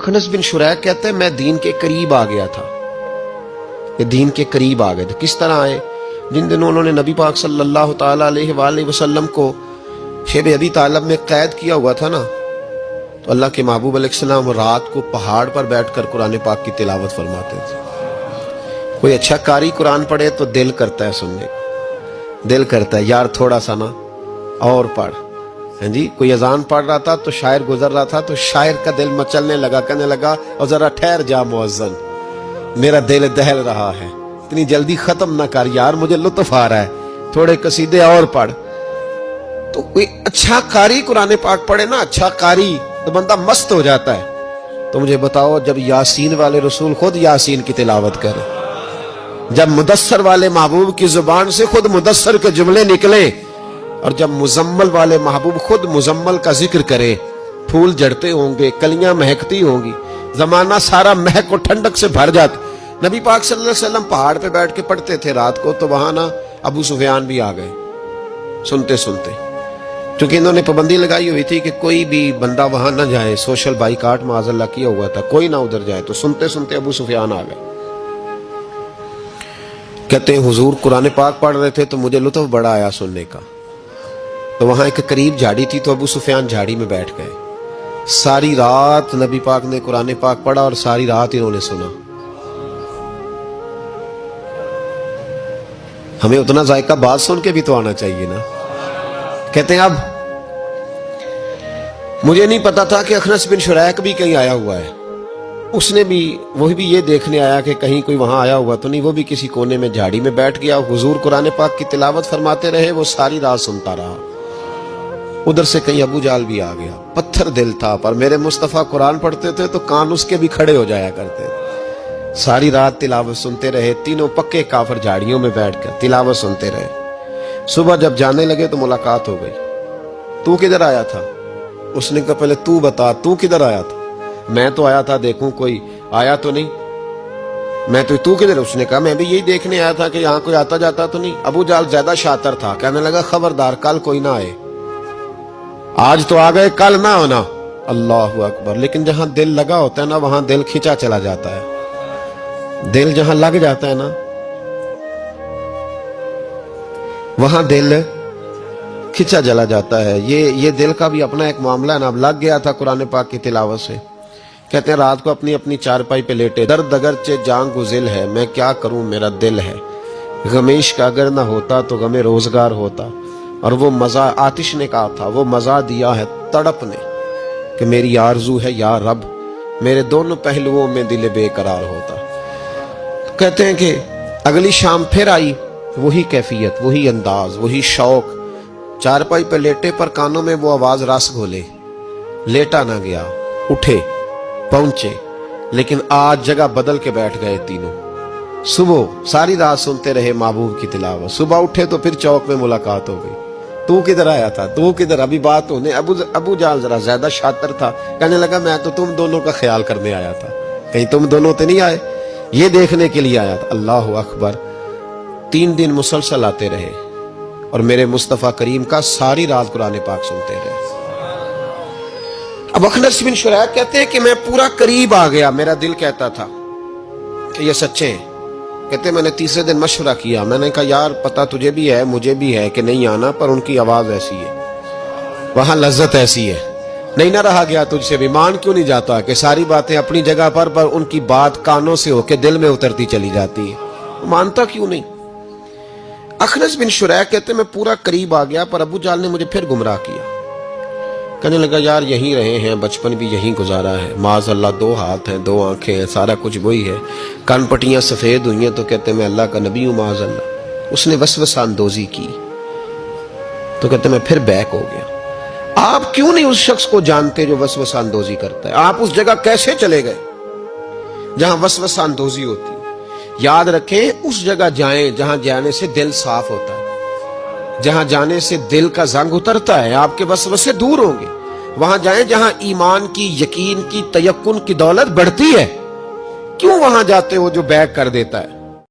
अखनस बिन शुरैक कहते हैं मैं दीन के करीब आ गया था। ये दीन के करीब आ गए थे। किस तरह आए? जिन दिनों उन्होंने नबी पाक सल्लल्लाहु ताला अलैहि वसल्लम को शेब अबी तालिब में कैद किया हुआ था ना, तो अल्लाह के महबूब अलैहिस्सलाम रात को पहाड़ पर बैठकर कुरान पाक की तिलावत फरमाते थे। कोई अच्छा कारी कुरान पढ़े तो दिल करता है सुनने को, दिल करता है यार थोड़ा सा ना और पढ़। हाँ जी, कोई अजान पढ़ रहा था तो शायर गुजर रहा था तो शायर का दिल मचलने लगा, कहने लगा और जरा ठहर जा मुअज्जिन, मेरा दिल दहल रहा है, इतनी जल्दी खत्म ना कर यार, मुझे लुत्फ आ रहा है, थोड़े कसीदे और पढ़। तो कोई अच्छा कारी कुरान पाक पढ़े ना, अच्छा कारी, तो बंदा मस्त हो जाता है। तो मुझे बताओ, जब यासीन वाले रसूल खुद यासीन की तिलावत करे, जब मुदस्सर वाले महबूब की जुबान से खुद मुदस्सर के जुमले निकले, और जब मुजम्मल वाले महबूब खुद मुजम्मल का जिक्र करे, फूल जड़ते होंगे, कलियां महकती होंगी, जमाना सारा महक और ठंडक से भर जाता। नबी पाक सल्लल्लाहु अलैहि वसल्लम पहाड़ पे बैठ के पढ़ते थे रात को, तो वहां ना अबू सुफियान भी आ गए सुनते सुनते, क्योंकि इन्होंने पाबंदी लगाई हुई थी कि कोई भी बंदा वहां ना जाए, सोशल बाइकाट माज़अल्लाह किया हुआ था, कोई ना उधर जाए। तो सुनते सुनते अबू सुफियान आ गए। कहते हैं हुजूर कुरान पाक पढ़ रहे थे तो मुझे लुत्फ बड़ा आया सुनने का। तो वहां एक करीब झाड़ी थी, तो अबू सुफियान झाड़ी में बैठ गए। सारी रात नबी पाक ने कुरान पाक पढ़ा और सारी रात इन्होंने सुना। हमें उतना जायका बात सुन के भी तो आना चाहिए ना। कहते हैं अब मुझे नहीं पता था कि अखनस बिन शुरैक भी कहीं आया हुआ है। उसने भी, वही भी ये देखने आया कि कहीं कोई वहां आया हुआ तो नहीं। वो भी किसी कोने में झाड़ी में बैठ गया, हुजूर कुरान पाक की तिलावत फरमाते रहे, वो सारी रात सुनता रहा। उधर से कहीं अबू जाल भी आ गया। पत्थर दिल था, पर मेरे मुस्तफा कुरान पढ़ते थे तो कान उसके भी खड़े हो जाया करते थे। सारी रात तिलावत सुनते रहे। तीनों पक्के काफिर झाड़ियों में बैठकर तिलावत सुनते रहे। सुबह जब जाने लगे तो मुलाकात हो गई। तू किधर आया था? उसने कहा पहले तू बता, तू किधर आया था? मैं तो आया था देखूं कोई आया तो नहीं। मैं तो, तू किधर? उसने कहा मैं भी यही देखने आया था कि यहाँ कोई आता जाता तो नहीं। अबू जाल ज्यादा शातिर था, कहने लगा खबरदार कल कोई ना आए, आज तो आ गए कल ना होना। अल्लाहु अकबर। लेकिन जहां दिल लगा होता है ना, वहां दिल खिंचा चला जाता है। दिल जहां लग जाता है ना, वहां दिल खिंचा चला जाता है। ये दिल का भी अपना एक मामला है ना। अब लग गया था कुरान पाक की तिलावत से। कहते हैं रात को अपनी अपनी चारपाई पे लेटे, दर्द अगरचे जान गुजिल है, मैं क्या करूं मेरा दिल है, गमेश का अगर ना होता तो गमे रोजगार होता। और वो मजा, आतिश ने कहा था, वो मजा दिया है तड़प ने कि मेरी आरजू है या रब, मेरे दोनों पहलुओं में दिल बेकरार होता। तो कहते हैं कि अगली शाम फिर आई, वही कैफियत, वही अंदाज, वही शौक। चारपाई पे लेटे पर कानों में वो आवाज रस घोले। लेटा ना गया, उठे पहुंचे, लेकिन आज जगह बदल के बैठ गए तीनों। सुबह सारी रात सुनते रहे महबूब की तिलावत। सुबह उठे तो फिर चौक में मुलाकात हो गई। तू किधर आया था? तू किधर? अभी बात होने। अबू जाल जरा ज्यादा शातिर था, कहने लगा मैं तो तुम दोनों का ख्याल करने आया था, कहीं तुम दोनों तो नहीं आए, ये देखने के लिए आया था। अल्लाह अकबर। 3 दिन मुसलसल आते रहे और मेरे मुस्तफा करीम का सारी रात कुरान पाक सुनते रहे। अब अखनस बिन शुरैक कहते हैं कि मैं पूरा करीब आ गया। मेरा दिल कहता था कि ये सच्चे हैं। कहते मैंने तीसरे दिन मशवरा किया। मैंने कहा यार पता तुझे भी है मुझे भी है कि नहीं आना, पर उनकी आवाज ऐसी है, वहां लज्जत ऐसी है, नहीं ना रहा गया तुझसे भी। मान क्यों नहीं जाता कि सारी बातें अपनी जगह पर उनकी बात कानों से होके दिल में उतरती चली जाती है, मानता क्यों नहीं? अखनस बिन शुरैक कहते मैं पूरा करीब आ गया, पर अबू जाल ने मुझे फिर गुमराह किया। कहने लगा यार यहीं रहे हैं, बचपन भी यहीं गुजारा है, माज़अल्लाह 2 हाथ हैं 2 आंखें हैं, सारा कुछ वही है, कान पट्टियां सफेद हुई हैं तो कहते मैं अल्लाह का नबी हूं माज़अल्लाह। उसने वसवसा अंदोजी की तो कहते मैं फिर बैक हो गया। आप क्यों नहीं उस शख्स को जानते जो वसवसा अंदोजी करता है? आप उस जगह कैसे चले गए जहां वसवसा अंदोजी होती है? याद रखें, उस जगह जाएं जहां जाने से दिल साफ होता है, जहां जाने से दिल का जंग उतरता है, आपके वसवसे दूर होंगे। वहां जाएं जहां ईमान की, यकीन की, तयक्कुन की दौलत बढ़ती है। क्यों वहां जाते हो जो बैक कर देता है?